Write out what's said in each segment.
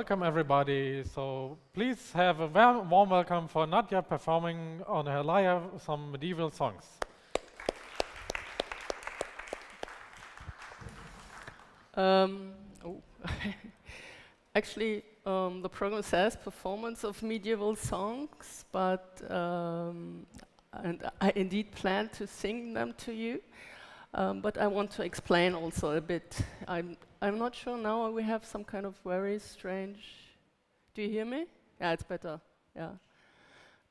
welcome everybody. So please have a warm welcome for Nadja performing on her lyre some medieval songs. Actually, the program says performance of medieval songs, but and I indeed plan to sing them to you. But I want to explain also a bit. I'm not sure now we have some kind of very strange. Do you hear me? Yeah, it's better. Yeah.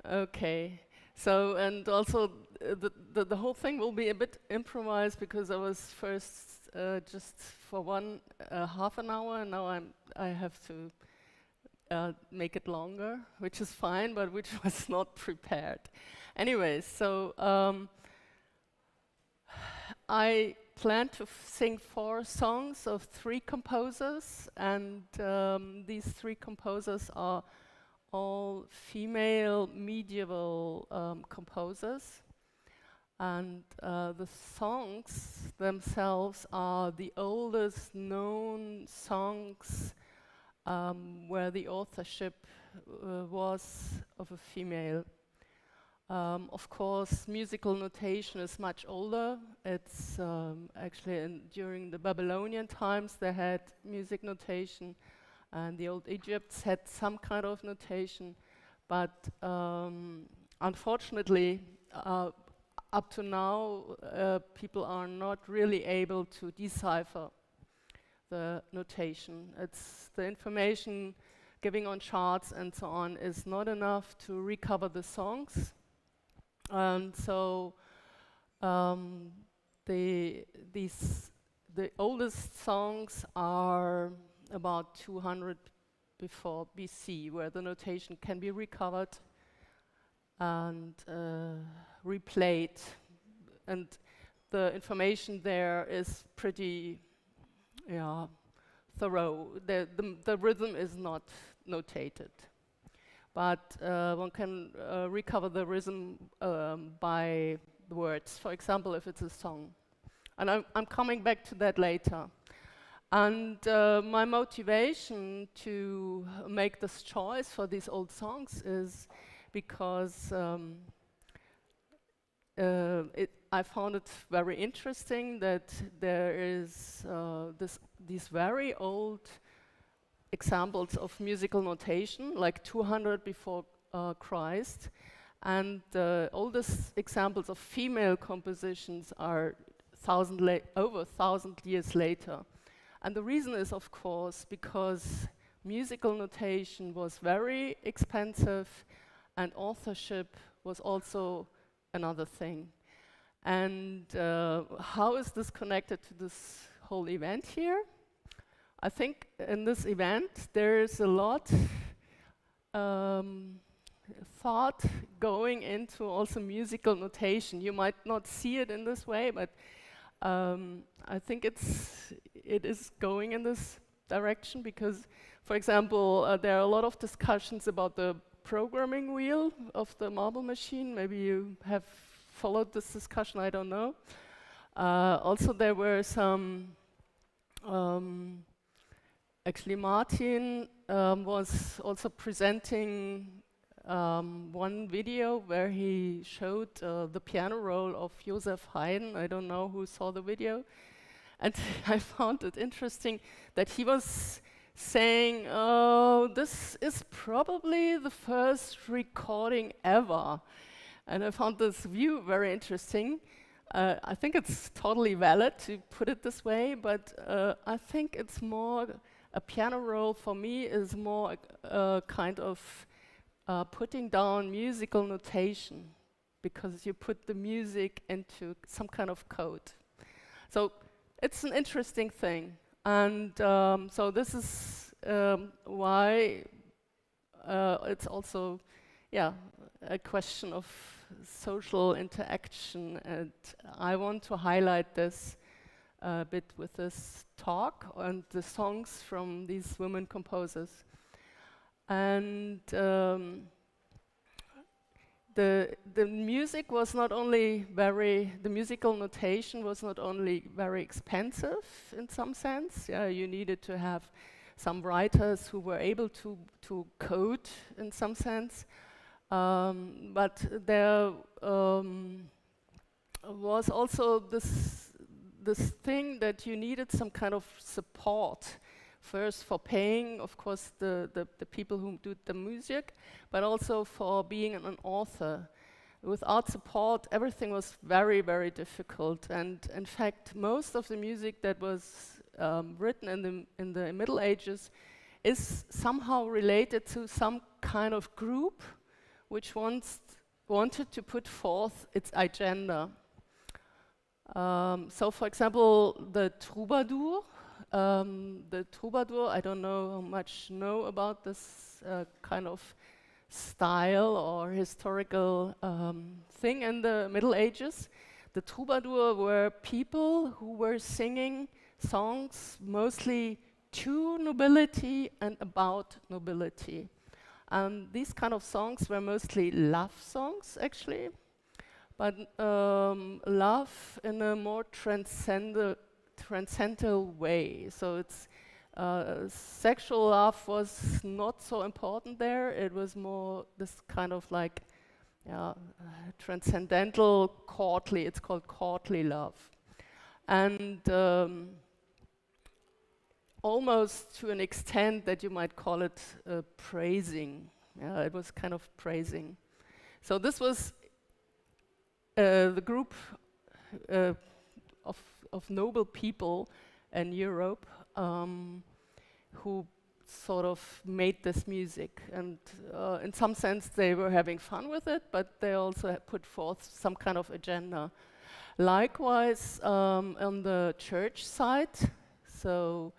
Okay. So, and also the whole thing will be a bit improvised because I was first just for half an hour, and now I have to make it longer, which is fine, but which was not prepared. Anyway, so I plan to sing 4 songs of 3 composers, and these 3 composers are all female medieval composers. And the songs themselves are the oldest known songs where the authorship was of a female. Of course, musical notation is much older. It's actually during the Babylonian times they had music notation, and the old Egypts had some kind of notation. But unfortunately, up to now, people are not really able to decipher the notation. It's the information giving on charts and so on is not enough to recover the songs. And so the oldest songs are about 200 before BC, where the notation can be recovered and replayed, and the information there is pretty thorough. The rhythm is not notated, but one can recover the rhythm by the words. For example, if it's a song. And I'm coming back to that later. And my motivation to make this choice for these old songs is because I found it very interesting that there is these very old examples of musical notation, like 200 before Christ, and the oldest examples of female compositions are over 1,000 years later. And the reason is, of course, because musical notation was very expensive and authorship was also another thing. And how is this connected to this whole event here? I think in this event there's a lot thought going into also musical notation. You might not see it in this way, but I think it is going in this direction because, for example, there are a lot of discussions about the programming wheel of the marble machine. Maybe you have followed this discussion, I don't know. Also, there were some, actually Martin was also presenting one video where he showed the piano roll of Joseph Haydn. I don't know who saw the video. And I found it interesting that he was saying, oh, this is probably the first recording ever. And I found this view very interesting. I think it's totally valid to put it this way, but I think it's more, a piano roll for me is more a kind of putting down musical notation, because you put the music into some kind of code. So it's an interesting thing. And so this is why it's also, a question of social interaction, and I want to highlight this a bit with this talk and the songs from these women composers. And the music was not only the musical notation was not only very expensive in some sense. Yeah, you needed to have some writers who were able to code in some sense. But there was also this thing that you needed some kind of support. First for paying, of course, the people who do the music, but also for being an author. Without support, everything was very, very difficult. And in fact, most of the music that was written in the Middle Ages is somehow related to some kind of group which wanted to put forth its agenda. So, for example, the troubadour. I don't know how much know about this kind of style or historical thing in the Middle Ages. The troubadour were people who were singing songs mostly to nobility and about nobility. These kind of songs were mostly love songs, actually, but love in a more transcendental way. So it's sexual love was not so important there. It was more this kind of like transcendental, courtly. It's called courtly love, and almost to an extent that you might call it praising. Yeah, it was kind of praising. So this was the group of noble people in Europe who sort of made this music, and in some sense they were having fun with it, but they also put forth some kind of agenda. Likewise, on the church side, so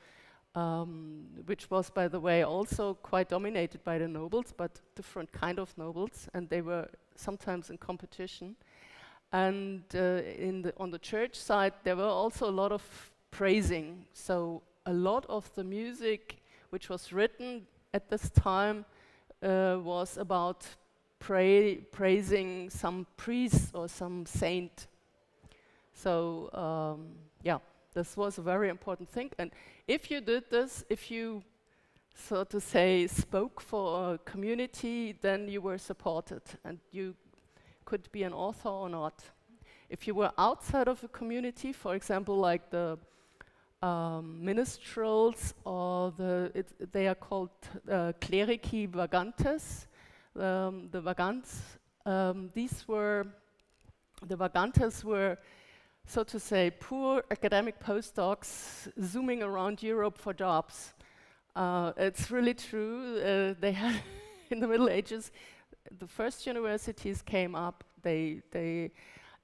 which was, by the way, also quite dominated by the nobles, but different kind of nobles, and they were sometimes in competition. And on the church side, there were also a lot of praising. So a lot of the music which was written at this time was about praising some priest or some saint. So yeah, this was a very important thing. And if you did this, if you, so to say, spoke for a community, then you were supported, and you could be an author or not. If you were outside of a community, for example, like the minstrels, or they are called clerici vagantes, the vagants. The vagantes were, so to say, poor academic postdocs zooming around Europe for jobs. It's really true. They had in the Middle Ages, the first universities came up. They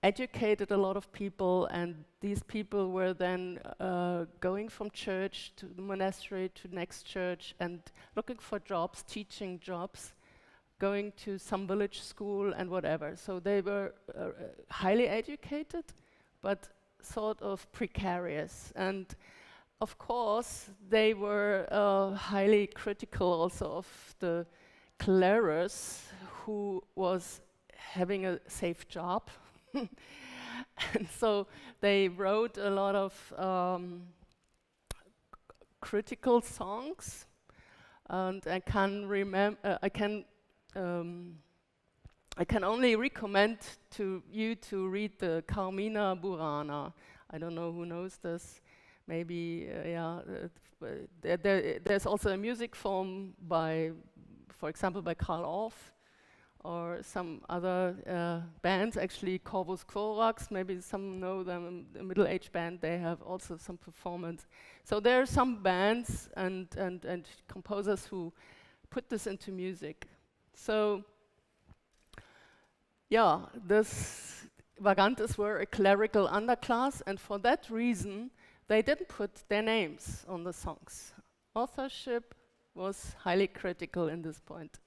educated a lot of people, and these people were then going from church to the monastery to next church and looking for jobs, teaching jobs, going to some village school and whatever. So they were highly educated, but sort of precarious. And of course, they were highly critical also of the clerus, who was having a safe job. And so they wrote a lot of critical songs, and I can only recommend to you to read the Carmina Burana. I don't know who knows this. Maybe there's also a music form by, for example, by Karl Orff, or some other bands, actually Corvus Corax, maybe some know them, a middle-aged band, they have also some performance. So there are some bands and composers who put this into music. So yeah, this Vagantes were a clerical underclass, and for that reason, they didn't put their names on the songs. Authorship was highly critical in this point.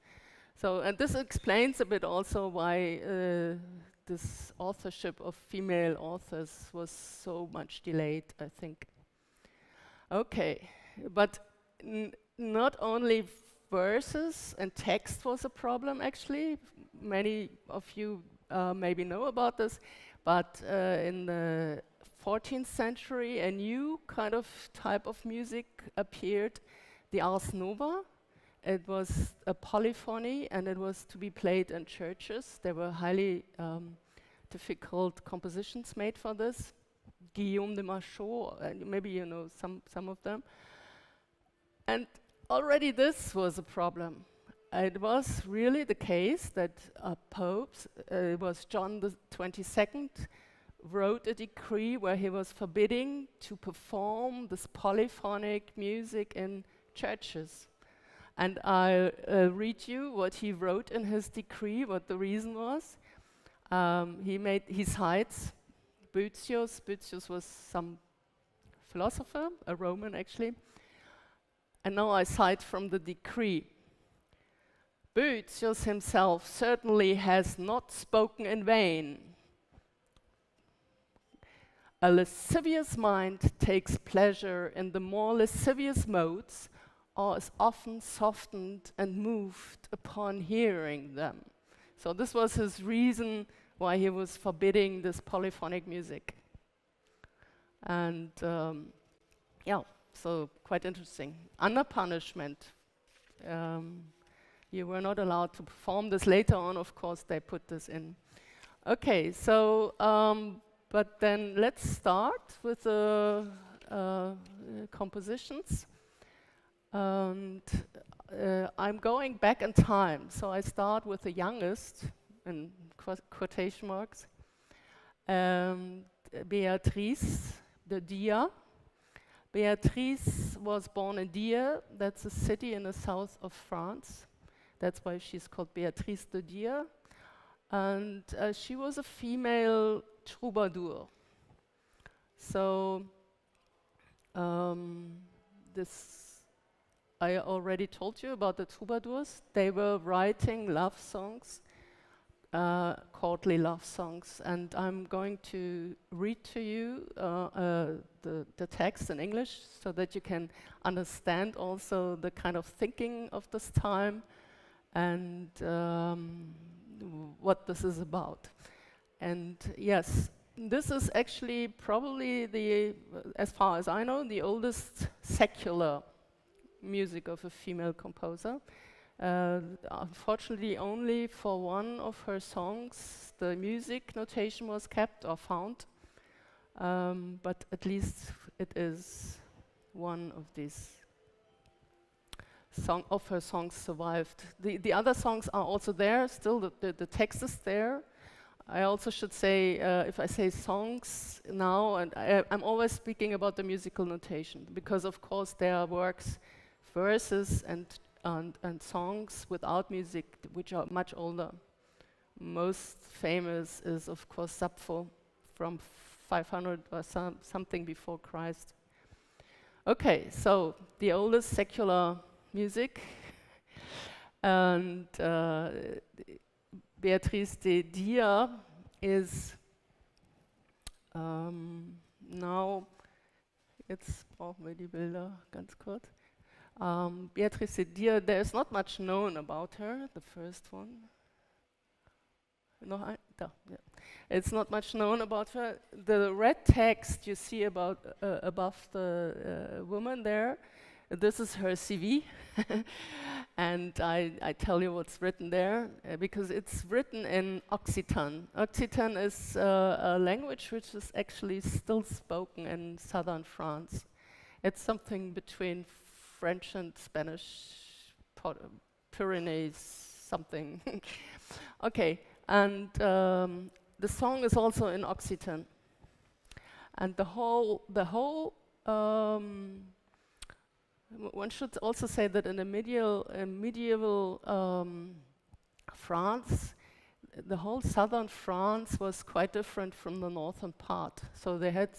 So, and this explains a bit also why this authorship of female authors was so much delayed, I think. Okay, but not only verses and text was a problem, actually. Many of you maybe know about this, but in the 14th century, a new kind of type of music appeared the Ars Nova. It was a polyphony, and it was to be played in churches. There were highly difficult compositions made for this. Guillaume de Machaut, maybe you know some of them. And already this was a problem. It was really the case that popes, it was John the 22nd, wrote a decree where he was forbidding to perform this polyphonic music in churches. And I'll read you what he wrote in his decree, what the reason was. He cites Boëthius. Boëthius was some philosopher, a Roman actually. And now I cite from the decree. Boëthius himself certainly has not spoken in vain. A lascivious mind takes pleasure in the more lascivious modes, or is often softened and moved upon hearing them. So this was his reason why he was forbidding this polyphonic music. And yeah, so quite interesting. Under punishment, you were not allowed to perform this. Later on, of course, they put this in. Okay, so, but then let's start with the compositions. And I'm going back in time, so I start with the youngest, in quotation marks, Béatrice de Dia. Béatrice was born in Dia, that's a city in the south of France. That's why she's called Béatrice de Dia. And she was a female troubadour. So I already told you about the troubadours. They were writing love songs, courtly love songs, and I'm going to read to you the text in English so that you can understand also the kind of thinking of this time and what this is about. And yes, this is actually probably as far as I know, the oldest secular music of a female composer. Unfortunately, only for one of her songs, the music notation was kept or found, but at least it is one of these of her songs survived. The other songs are also there, still the text is there. I also should say, if I say songs now, and I'm always speaking about the musical notation, because of course there are works, verses and songs without music, which are much older. Most famous is, of course, Sappho from 500 or something before Christ. Okay, so the oldest secular music, and Béatrice de Dia is now, jetzt brauchen wir die Bilder ganz kurz. Béatrice de Dia, there's not much known about her, the first one. No, yeah. It's not much known about her. The red text you see about above the woman there, this is her CV. And I tell you what's written there, because it's written in Occitan. Occitan is a language which is actually still spoken in southern France. It's something between French and Spanish, Pyrenees, something. Okay, and the song is also in Occitan. And the whole one should also say that in the medieval France, the whole southern France was quite different from the northern part. So they had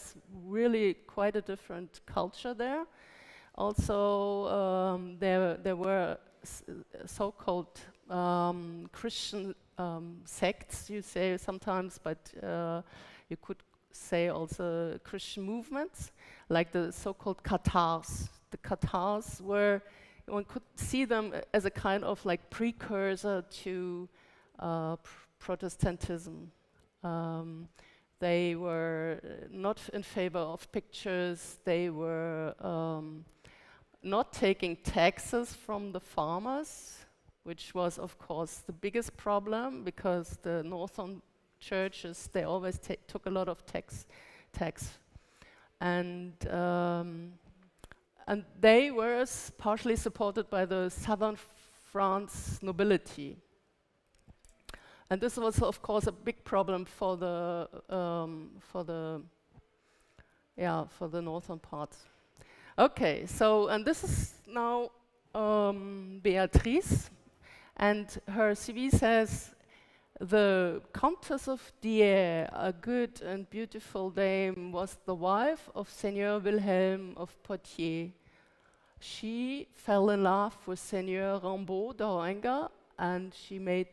really quite a different culture there. Also, there were so-called Christian sects, you say sometimes, but you could say also Christian movements, like the so-called Cathars. The Cathars were, one could see them as a kind of like precursor to Protestantism. They were not in favor of pictures. They were not taking taxes from the farmers, which was, of course, the biggest problem because the northern churches, they always took a lot of tax. And they were partially supported by the southern France nobility. And this was, of course, a big problem for the northern parts. Okay, so, and this is now Beatrice, and her CV says, the Countess of Dier, a good and beautiful dame, was the wife of Seigneur Wilhelm of Poitiers. She fell in love with Seigneur Rimbaud d'Orenga, and she made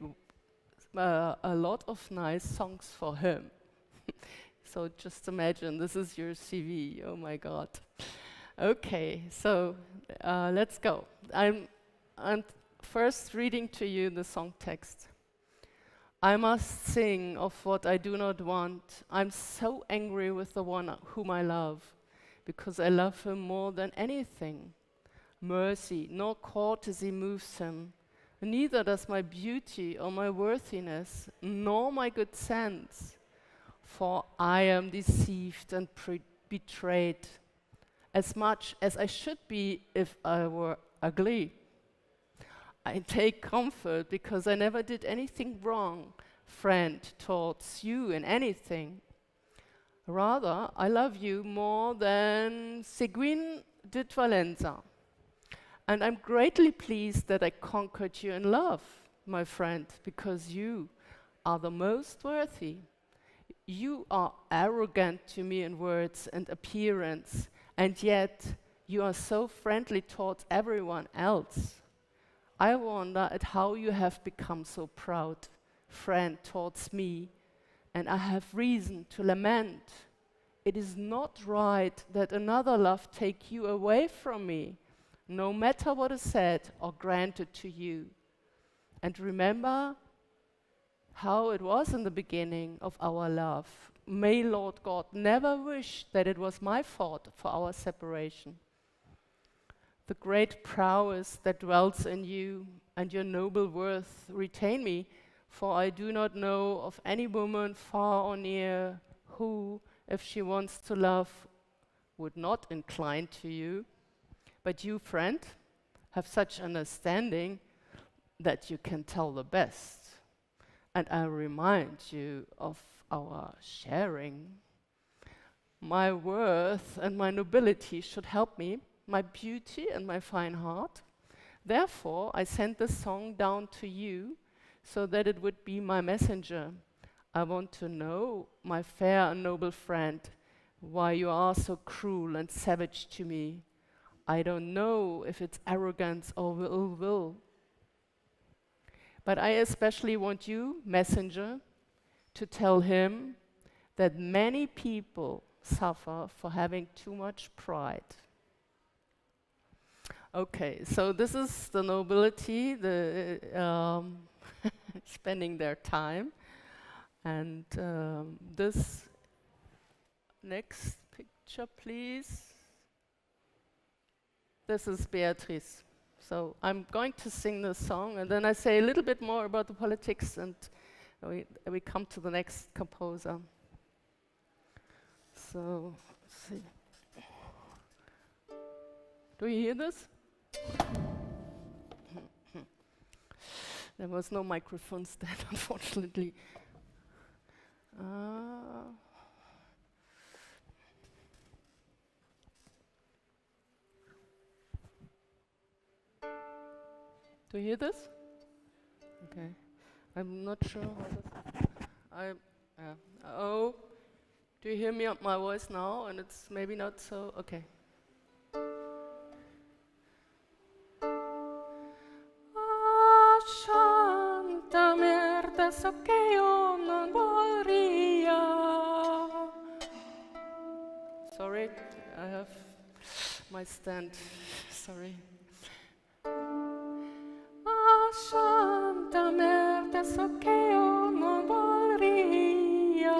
a lot of nice songs for him. So just imagine, this is your CV, oh my God. Okay, so let's go. I'm first reading to you the song text. I must sing of what I do not want. I'm so angry with the one whom I love, because I love him more than anything. Mercy nor courtesy moves him, neither does my beauty or my worthiness, nor my good sense. For I am deceived and betrayed, as much as I should be if I were ugly. I take comfort because I never did anything wrong, friend, towards you in anything. Rather, I love you more than Seguin did Valenza. And I'm greatly pleased that I conquered you in love, my friend, because you are the most worthy. You are arrogant to me in words and appearance, and yet you are so friendly towards everyone else. I wonder at how you have become so proud, friend, towards me, and I have reason to lament. It is not right that another love take you away from me, no matter what is said or granted to you. And remember how it was in the beginning of our love. May Lord God never wish that it was my fault for our separation. The great prowess that dwells in you and your noble worth retain me, for I do not know of any woman far or near who, if she wants to love, would not incline to you. But you, friend, have such understanding that you can tell the best. And I remind you of our sharing. My worth and my nobility should help me, my beauty and my fine heart. Therefore, I sent this song down to you so that it would be my messenger. I want to know, my fair and noble friend, why you are so cruel and savage to me. I don't know if it's arrogance or ill will. But I especially want you, messenger, to tell him that many people suffer for having too much pride. Okay, so this is the nobility, spending their time. And this next picture, please. This is Beatrice. So I'm going to sing this song, and then I say a little bit more about the politics, and we come to the next composer. So, let's see. Do you hear this? There was no microphone stand, unfortunately. Do you hear this? Okay. I'm not sure how this. Oh, do you hear me my voice now? And it's maybe not so. Okay. Tanta merda, so che io non vorria. Sorry, I have my stand. Sorry. Santa merda, so che io non vorria.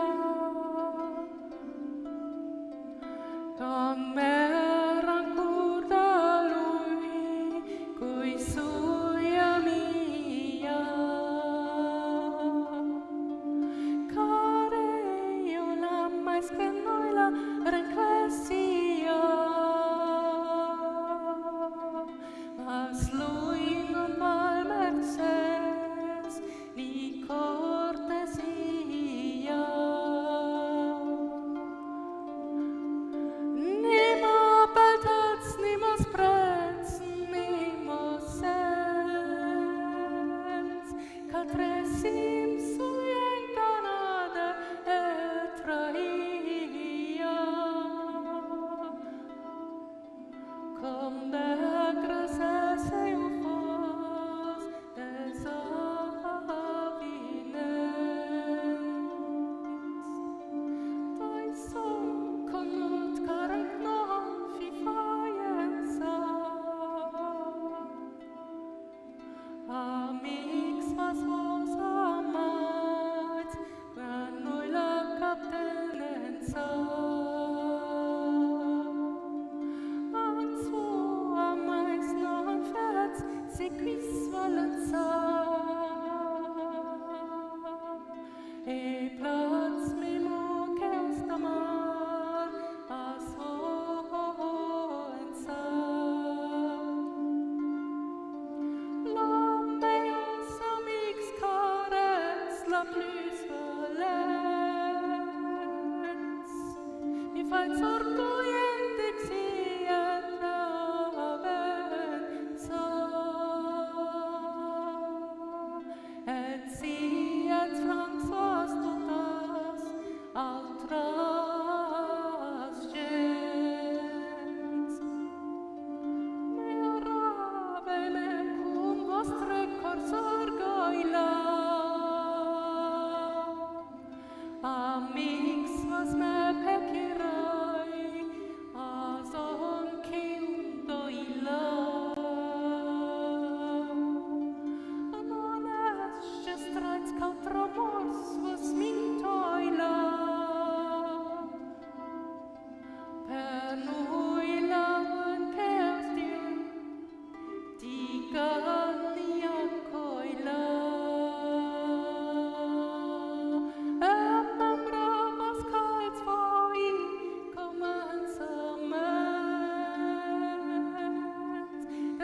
Con me rancor da lui.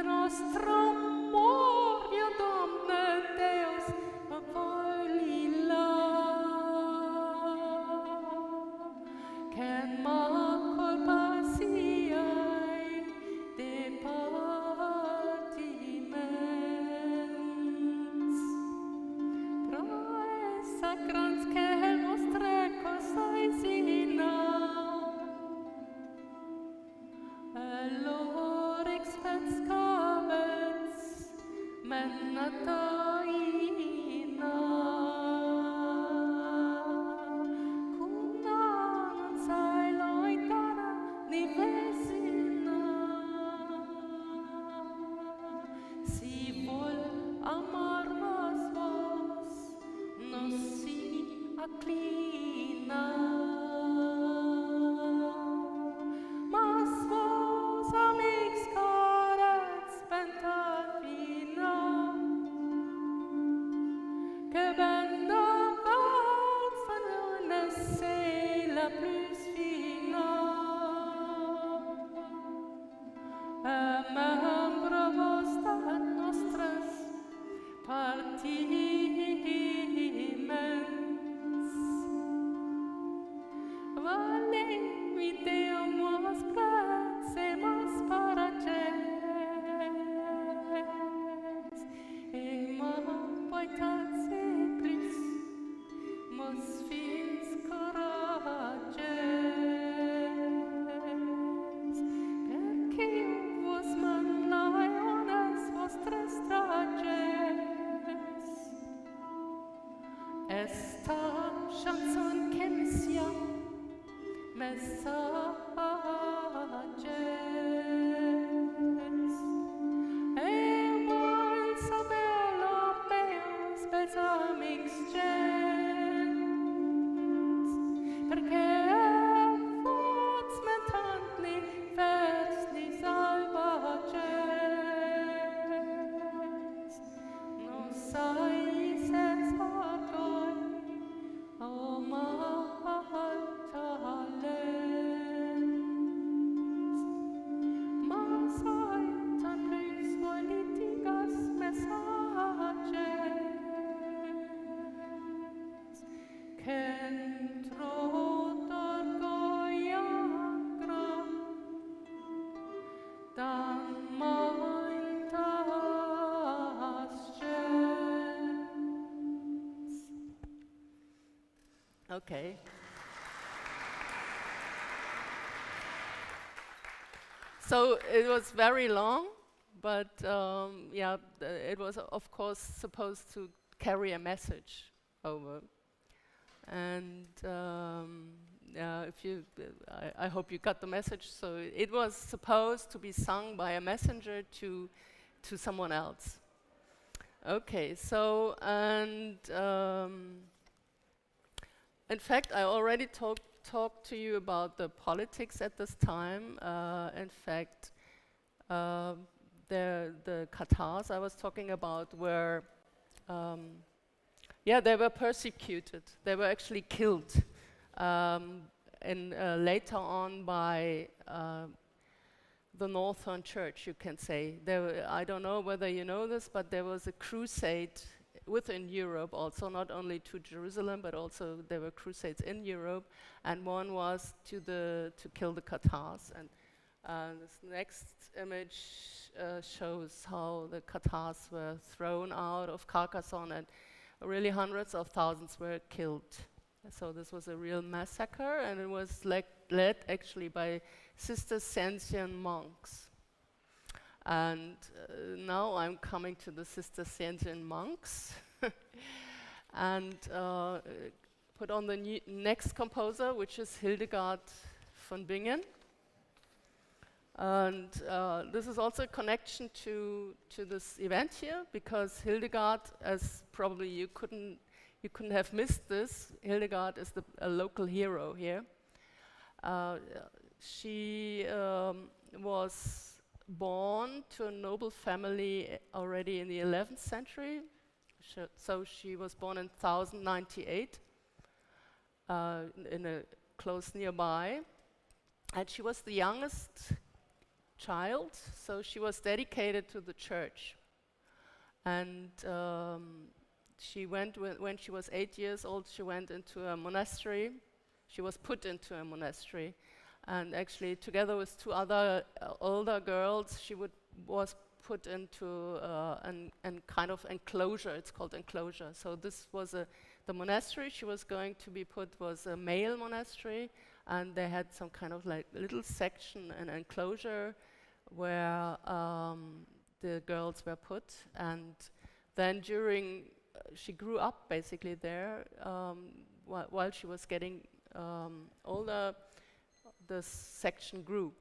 nostrum morio Domne Deus volila can culpa siae departiments prae sacrans quel vostre cosais ina allor expens cavets mennataina cuna non sai loitana ni vesina si vol amar vos nos si acclina mas vos amics carets pentavina que benda vats fanones c'est la plus fina membre vostat nostres partiments vale videos praxemas paraces ema poitatse plus mos fins corages perché vos man laiones vostres trages esta chanson que me siam messages eman sabelo meus bels amics gens perché vots mentant ni vers ni salvages non sais es orgoi o mal talents mas tan plus politigas messages qu'entro d'orgoia gran dan maintas gens. Okay. So it was very long, but yeah, it was of course supposed to carry a message over. And yeah, I hope you got the message. So it was supposed to be sung by a messenger to someone else. Okay, so and in fact, I already talked to you about the politics at this time. In fact, the Catars I was talking about were, yeah, they were persecuted. They were actually killed, and later on by the Northern Church, you can say. I don't know whether you know this, but there was a crusade within Europe also, not only to Jerusalem, but also there were crusades in Europe, and one was to kill the Catars. And this next image shows how the Catars were thrown out of Carcassonne, and really hundreds of thousands were killed. So this was a real massacre, and it was led actually by Cistercian monks. And now I'm coming to the Cistercian monks. And put on the next composer, which is Hildegard von Bingen. And this is also a connection to this event here, because Hildegard, as probably you couldn't have missed this, Hildegard is a local hero here. She was born to a noble family already in the 11th century. So she was born in 1098 in a close nearby. And she was the youngest child, so she was dedicated to the church. And she went, when she was 8 years old, she went into a monastery. She was put into a monastery. And actually, together with 2 other older girls, she was put into an kind of enclosure. It's called enclosure. So this was the monastery she was going to be put was a male monastery, and they had some kind of like little section, an enclosure, where the girls were put. And then she grew up basically there while she was getting older. The section grew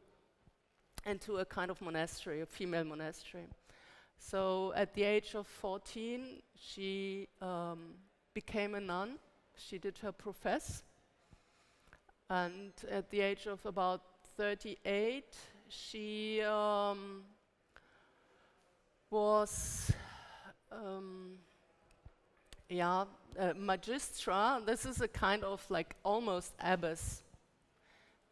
into a kind of monastery, a female monastery. So at the age of 14, she became a nun. She did her profess. And at the age of about 38, she was magistra. This is a kind of like almost abbess.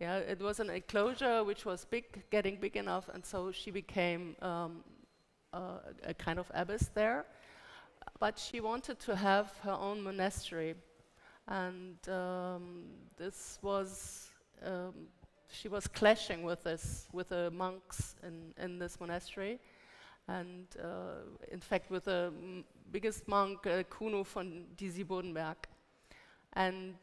Yeah, it was an enclosure which was big, getting big enough, and so she became a kind of abbess there. But she wanted to have her own monastery, and this was she was clashing with the monks in this monastery, and in fact with the biggest monk, Kuno von Disibodenberg, and.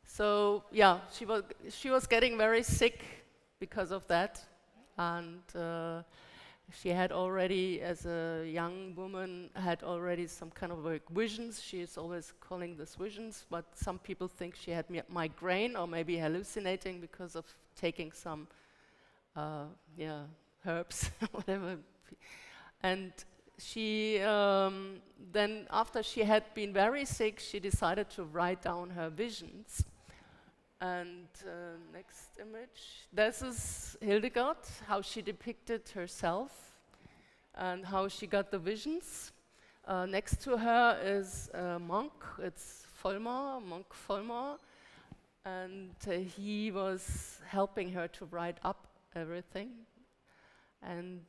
So yeah, she was getting very sick because of that, and she had already, as a young woman, had already some kind of like visions. She is always calling this visions, but some people think she had migraine or maybe hallucinating because of taking some herbs, whatever. And she then, after she had been very sick, she decided to write down her visions. And next image. This is Hildegard, how she depicted herself and how she got the visions. Next to her is a monk. It's Monk Vollmar. And he was helping her to write up everything. And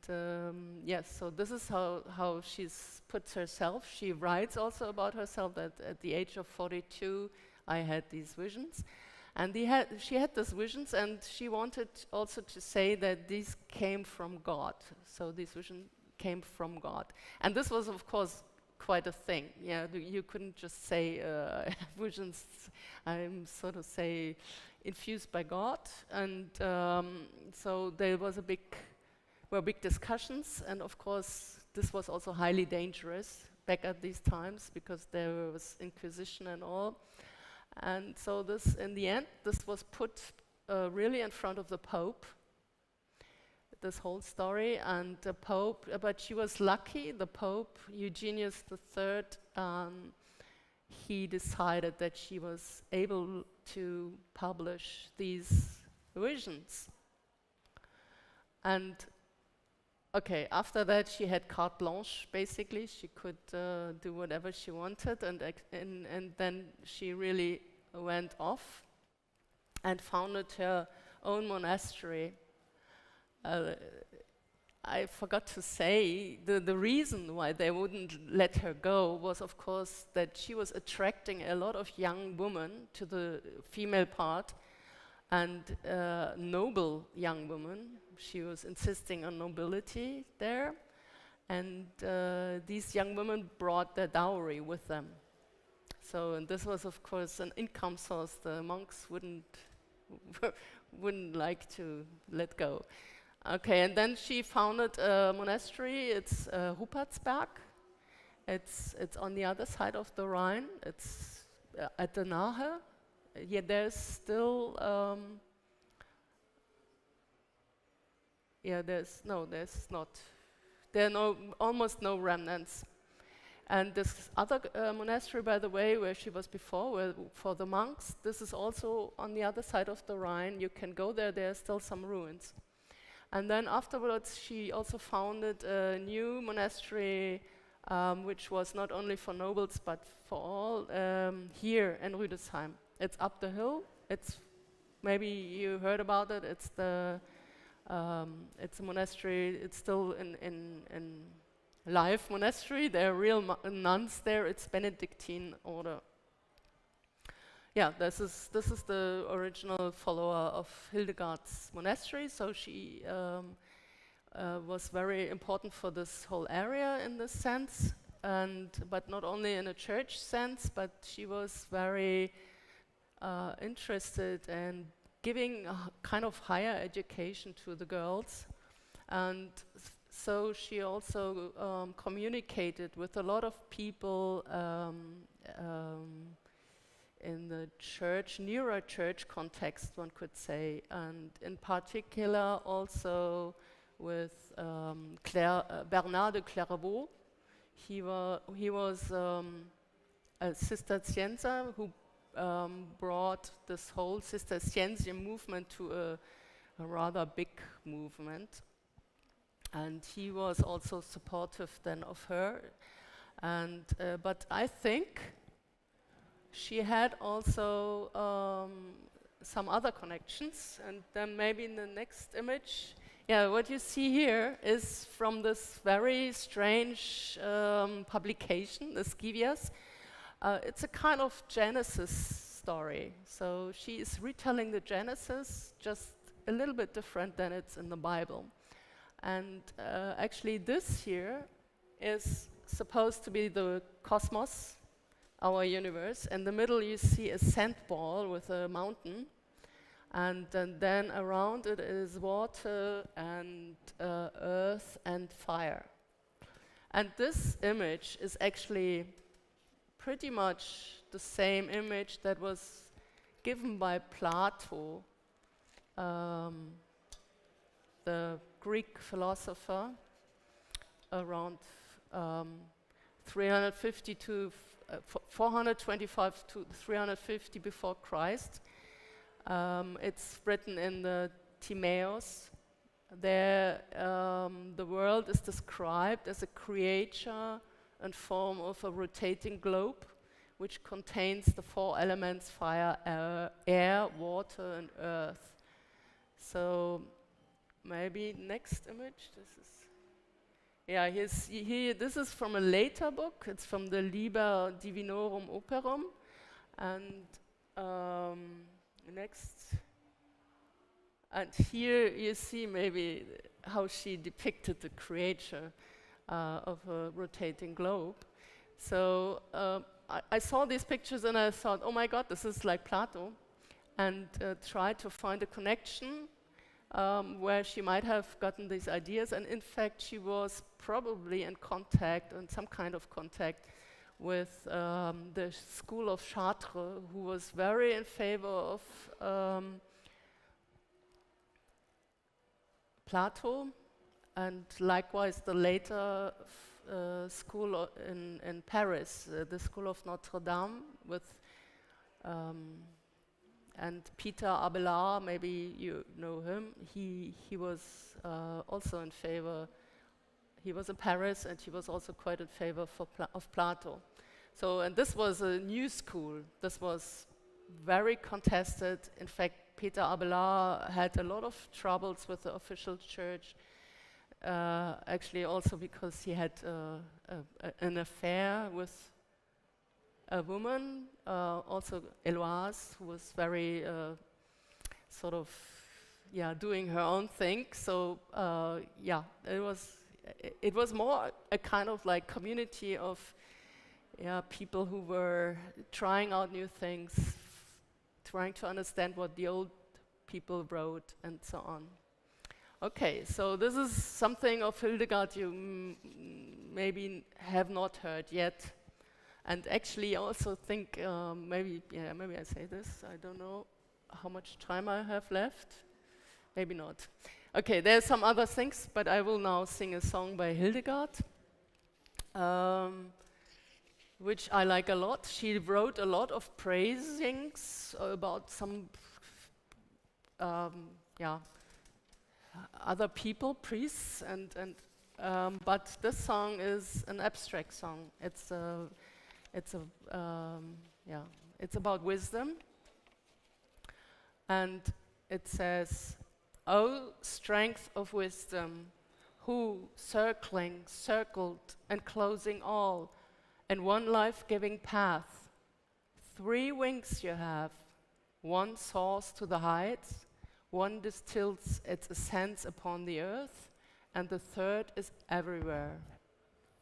yes, so this is how she's put herself. She writes also about herself that at the age of 42, I had these visions. And she had these visions, and she wanted also to say that these came from God. So these visions came from God. And this was, of course, quite a thing. Yeah, you couldn't just say visions, I'm sort of say, infused by God. And so there was big discussions, and of course, this was also highly dangerous back at these times because there was Inquisition and all. And so this, in the end, this was put really in front of the Pope, this whole story, and the Pope, but she was lucky, the Pope, Eugenius III, he decided that she was able to publish these visions. And okay, after that she had carte blanche, basically. She could do whatever she wanted, and then she really went off and founded her own monastery. I forgot to say, the reason why they wouldn't let her go was, of course, that she was attracting a lot of young women to the female part, and noble young women. She was insisting on nobility there, and these young women brought their dowry with them. So, and this was, of course, an income source the monks wouldn't like to let go. Okay, and then she founded a monastery. It's Rupertsberg. It's on the other side of the Rhine. It's at the Nahe. Yeah, there's still. There's not. There are almost no remnants. And this other monastery, by the way, where she was before, for the monks, this is also on the other side of the Rhine. You can go there. There are still some ruins. And then afterwards, she also founded a new monastery, which was not only for nobles, but for all, here in Rüdesheim. It's up the hill. It's maybe you heard about it. It's a monastery. It's still in life monastery. There are real nuns there. It's Benedictine order. Yeah, this is the original follower of Hildegard's monastery. So she was very important for this whole area in this sense, but not only in a church sense, but she was very interested in giving a kind of higher education to the girls, and so she also communicated with a lot of people in the church, nearer church context, one could say, and in particular also with Bernard de Clairvaux. He was a Cistercienser who brought this whole Cistercian movement to a rather big movement, and he was also supportive then of her. And but I think she had also some other connections, and then maybe in the next image, yeah, what you see here is from this very strange publication, the Scivias. It's a kind of Genesis story. So she is retelling the Genesis, just a little bit different than it's in the Bible. And actually this here is supposed to be the cosmos, our universe. In the middle you see a sand ball with a mountain, and then around it is water and earth and fire. And this image is actually pretty much the same image that was given by Plato, the Greek philosopher, around 350 to 425 to 350 before Christ. It's written in the Timaeus. There, the world is described as a creature and form of a rotating globe, which contains the four elements: fire, air, water, and earth. So maybe next image. This is from a later book. It's from the Liber Divinorum Operum, and next. And here you see maybe how she depicted the creature of a rotating globe. So I saw these pictures and I thought, oh my God, this is like Plato, and tried to find a connection where she might have gotten these ideas. And in fact, she was probably in some kind of contact with the school of Chartres, who was very in favor of Plato, and likewise the later school in Paris, the school of Notre Dame, with and Peter Abelard, maybe you know him. He was also in favor. He was in Paris, and he was also quite in favor of Plato. So, and this was a new school. This was very contested. In fact, Peter Abelard had a lot of troubles with the official church, actually also because he had an affair with a woman, also Eloise, who was very doing her own thing. So it was more a kind of like community of people who were trying out new things, trying to understand what the old people wrote, and so on. Okay, so this is something of Hildegard you maybe have not heard yet. And actually I also think, maybe I say this, I don't know how much time I have left. Maybe not. Okay, there's some other things, but I will now sing a song by Hildegard, which I like a lot. She wrote a lot of praisings about some other people, priests, but this song is an abstract song. It's about wisdom. And it says, "O strength of wisdom, who circled, enclosing all, in one life-giving path. 3 wings you have, one soars to the heights, one distills its ascents upon the earth, and the third is everywhere.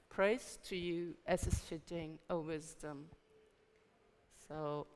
Praise to you as is fitting, O wisdom." So,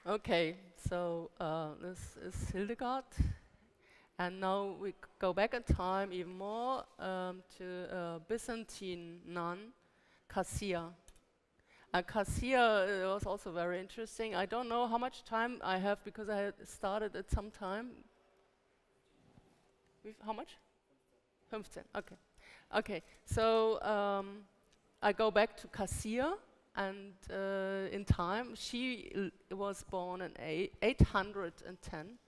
okay, so this is Hildegard, and now we go back in time even more to a Byzantine nun, Cassia. And Cassia was also very interesting. I don't know how much time I have because I had started at some time. How much? 15. Okay. Okay. So I go back to Cassia. And in time, she was born in 810.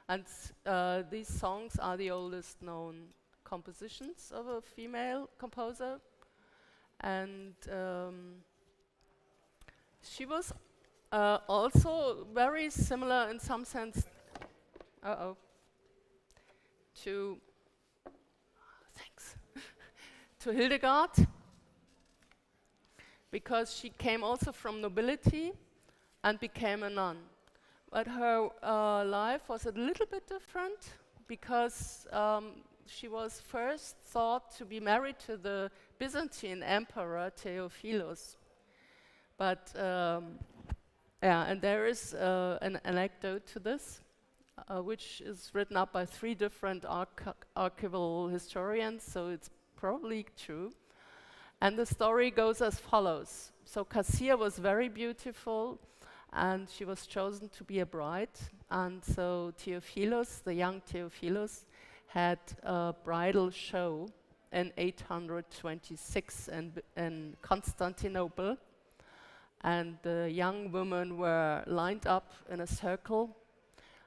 And these songs are the oldest known compositions of a female composer. And she was also very similar in some sense to to Hildegard, because she came also from nobility and became a nun. But her life was a little bit different because she was first thought to be married to the Byzantine emperor Theophilus. But and there is an anecdote to this, which is written up by 3 different archival historians, so it's probably true. And the story goes as follows. So Cassia was very beautiful, and she was chosen to be a bride. And so Theophilus, the young Theophilus, had a bridal show in 826 in Constantinople. And the young women were lined up in a circle,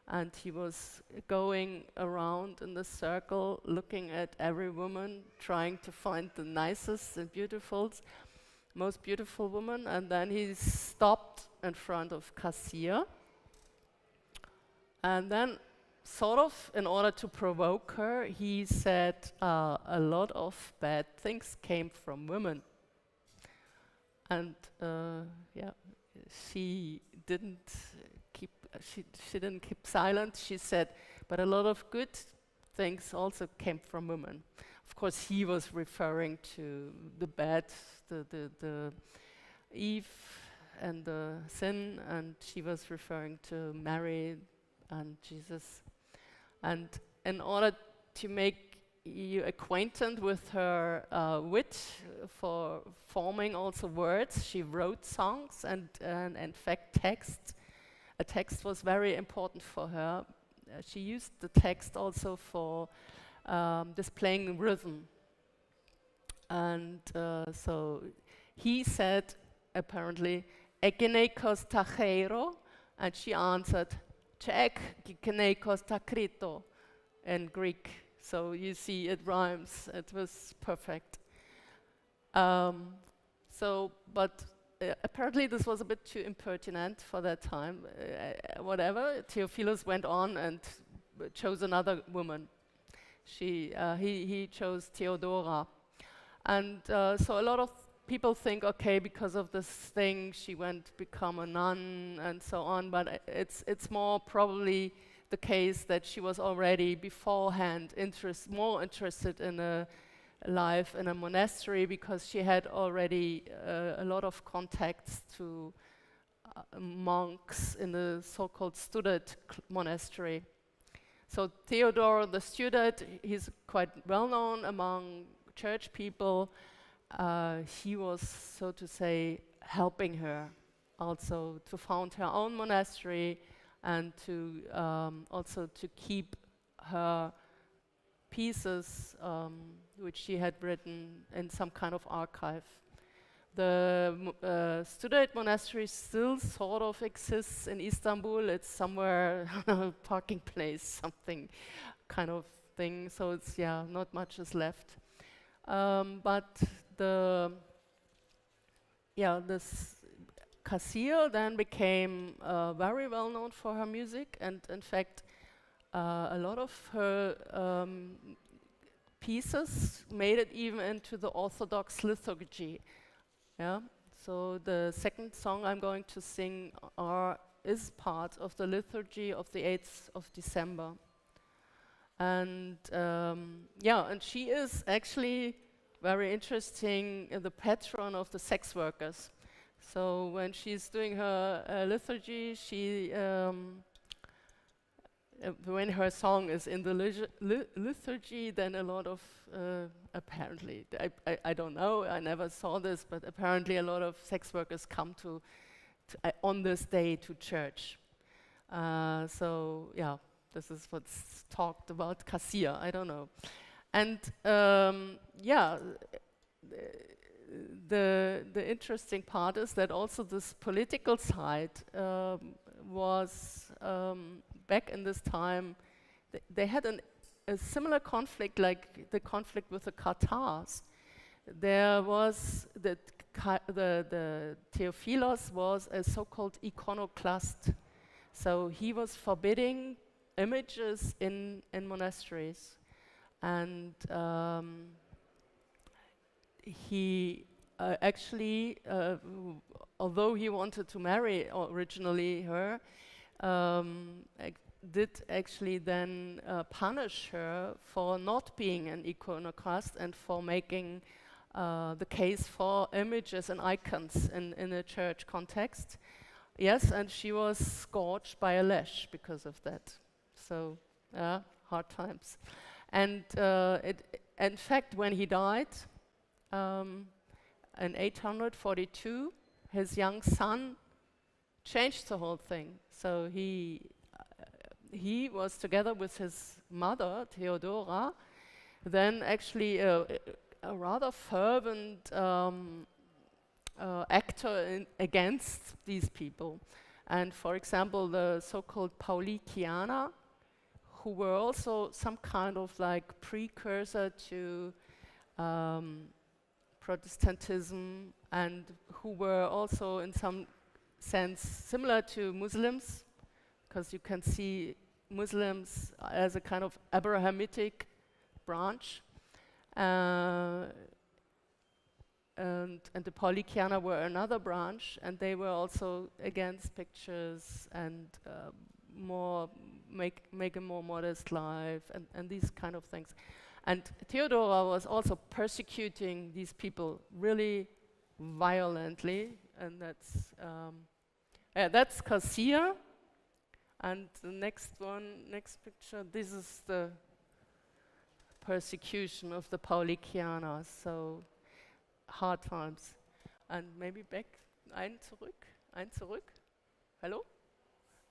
and he was going around in the circle, looking at every woman, trying to find the nicest and most beautiful woman. And then he stopped in front of Cassia, and then, sort of in order to provoke her, he said a lot of bad things came from women. And yeah, she didn't keep silent. She said, but a lot of good things also came from women. Of course, he was referring to the bad, the Eve and the sin, and she was referring to Mary and Jesus. And in order to make you acquainted with her wit for forming also words, she wrote songs and in fact text. A text was very important for her. She used the text also for displaying rhythm. And so he said, apparently, egeneikos tachero, and she answered, chek gigeneikos takrito, in Greek. So you see, it rhymes. It was perfect. But apparently this was a bit too impertinent for that time. Whatever, Theophilus went on and chose another woman. He chose Theodora. And so a lot of people think, okay, because of this thing, she went to become a nun and so on, but it's more probably the case that she was already beforehand more interested in a life in a monastery, because she had already a lot of contacts to monks in the so-called student monastery. So Theodore the student, he's quite well known among church people. He was, so to say, helping her also to found her own monastery, and to also to keep her pieces which she had written in some kind of archive. The student monastery still sort of exists in Istanbul. It's somewhere a parking place, something kind of thing. So it's, yeah, not much is left. But this Cassia then became very well known for her music, and in fact a lot of her pieces made it even into the Orthodox liturgy. Yeah. So the second song I'm going to sing is part of the liturgy of the 8th of December. And and she is actually very interesting, the patron of the sex workers. So when she's doing her liturgy, when her song is in the liturgy, then a lot of, apparently, I don't know, I never saw this, but apparently a lot of sex workers come on this day to church. So yeah, this is what's talked about Cassia, I don't know. And the interesting part is that also this political side was back in this time. They had a similar conflict, like the conflict with the Cathars. There was the Theophilos was a so-called iconoclast, so he was forbidding images in monasteries. And he actually, although he wanted to marry originally her, did actually then punish her for not being an iconoclast and for making the case for images and icons in a church context. Yes, and she was scourged by a lash because of that. So, hard times. And in fact, when he died, in 842, his young son changed the whole thing. So he was together with his mother, Theodora, then actually a rather fervent actor against these people. And for example, the so-called Paulicianer, who were also some kind of like precursor to Protestantism, and who were also in some sense similar to Muslims, because you can see Muslims as a kind of Abrahamic branch. And the Paulicianer were another branch, and they were also against pictures and make a more modest life and these kind of things. And Theodora was also persecuting these people really violently, and that's Cassia. And the next picture, this is the persecution of the Paulicianers, so hard times. And maybe back, ein zurück, hallo?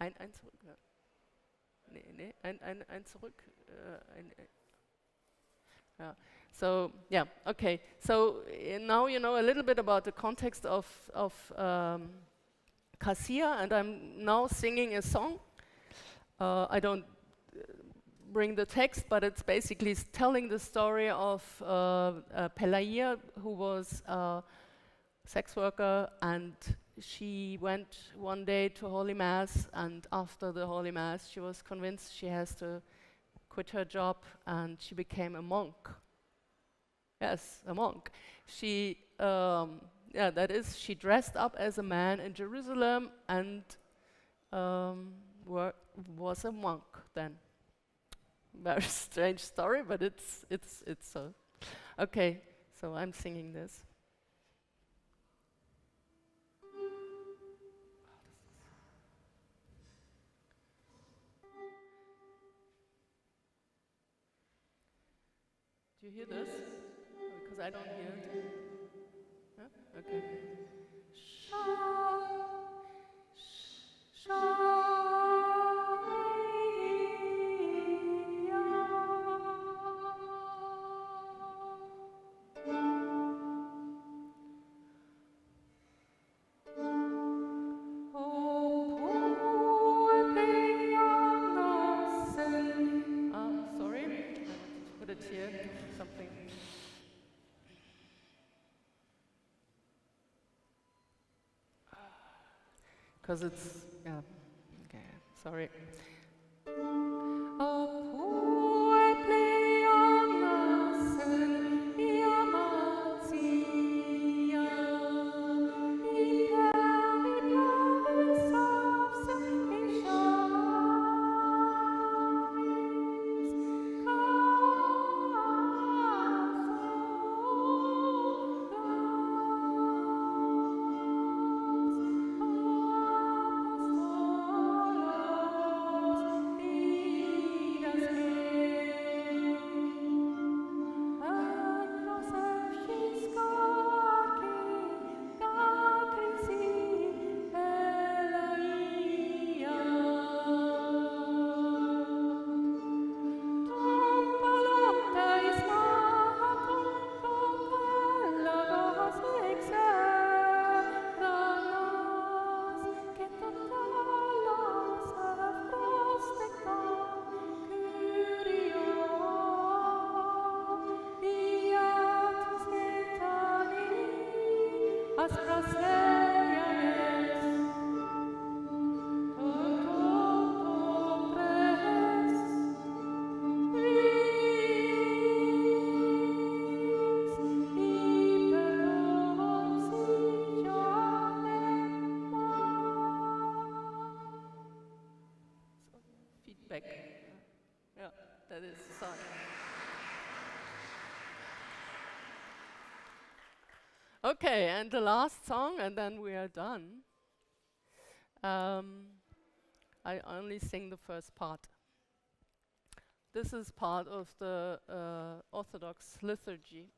Ein zurück, ja. Nee, ein zurück, yeah. So, yeah, okay. So now you know a little bit about the context of Cassia, and I'm now singing a song. I don't bring the text, but it's basically telling the story of Pelagia, who was a sex worker, and she went one day to Holy Mass, and after the Holy Mass she was convinced she has to quit her job, and she became a monk. Yes, a monk. She, she dressed up as a man in Jerusalem and was a monk then. Very strange story, but it's so. Okay, so I'm singing this. Do you hear this? Because I don't hear it. Huh? Okay. Because it's, yeah, okay, sorry. That is the song. Okay, and the last song, and then we are done. I only sing the first part. This is part of the Orthodox liturgy.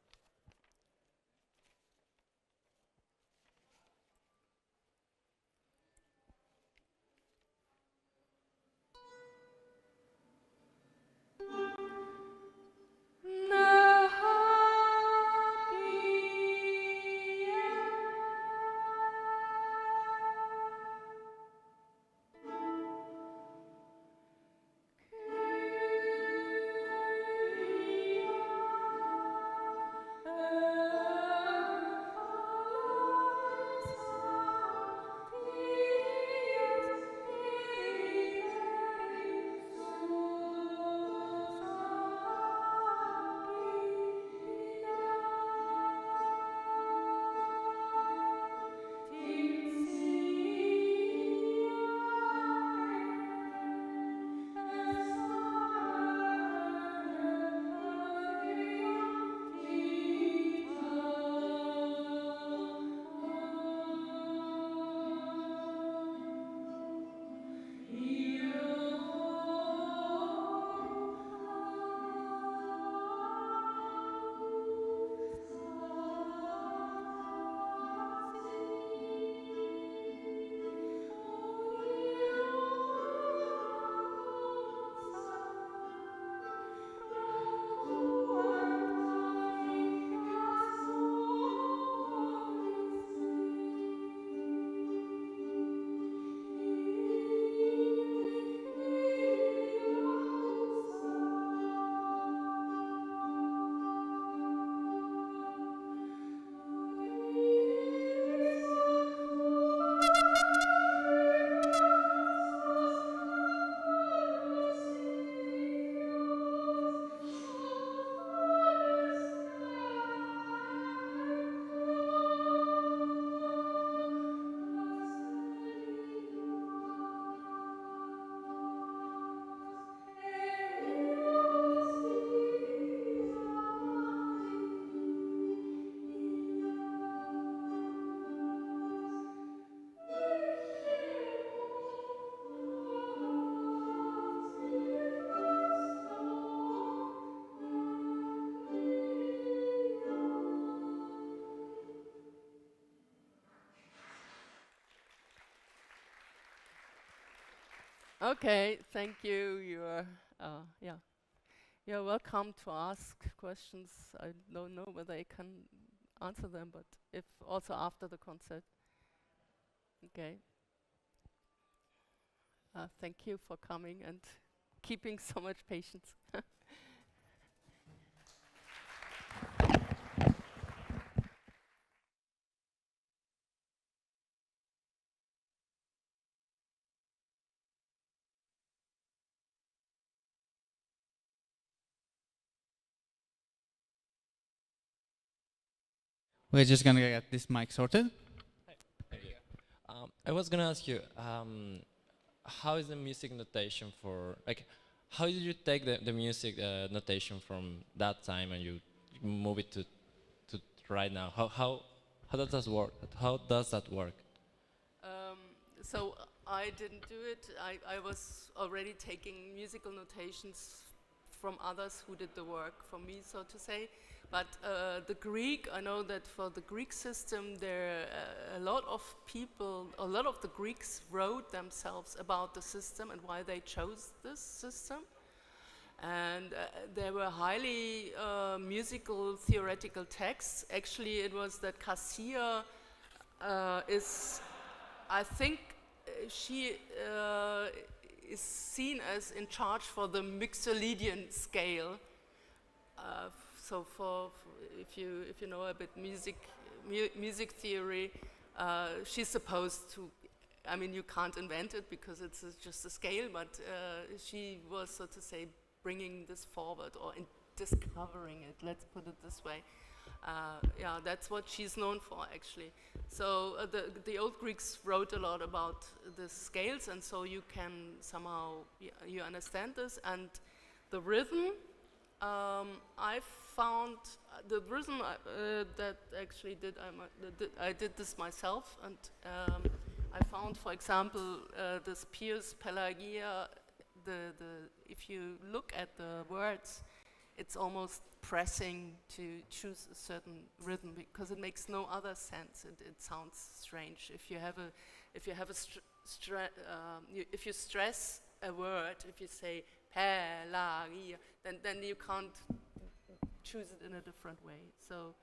Okay, thank you. You're welcome to ask questions. I don't know whether I can answer them, but if also after the concert. Okay. Thank you for coming and keeping so much patience. We're just gonna get this mic sorted. Thank you. I was gonna ask you, how is the music notation for, like, how did you take the music notation from that time and you move it to right now? How does that work? How does that work? So I didn't do it. I was already taking musical notations from others who did the work for me, so to say. But the Greek, I know that for the Greek system, there a lot of people, a lot of the Greeks wrote themselves about the system and why they chose this system. And there were highly musical theoretical texts. Actually, it was that Cassia is, I think she is seen as in charge for the Mixolydian scale. So if you know a bit music theory, she's supposed to. I mean, you can't invent it because it's just a scale, but she was, so to say, bringing this forward or discovering it. Let's put it this way. Yeah, that's what she's known for, actually. So the old Greeks wrote a lot about the scales, and so you can somehow you understand this. And the rhythm, I found the rhythm that actually I did this myself, and I found, for example, this Pius Pelagia. If you look at the words, it's almost pressing to choose a certain rhythm because it makes no other sense. It sounds strange if you if you stress a word. If you say Pelagia, then you can't choose it in a different way. So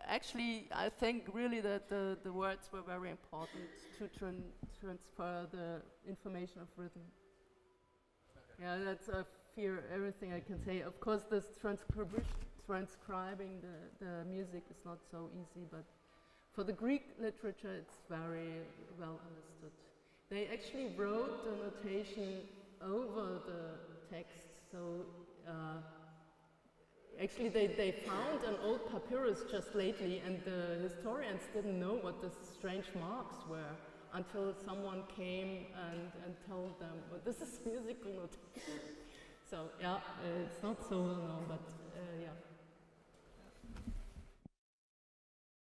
actually, I think really that the words were very important to transfer the information of rhythm. Yeah, that's everything I can say. Of course, this transcribing the music is not so easy, but for the Greek literature, it's very well understood. They actually wrote the notation over the text, so actually they found an old papyrus just lately, and the historians didn't know what the strange marks were until someone came and told them, well, this is musical notation. So yeah, it's not so well known, but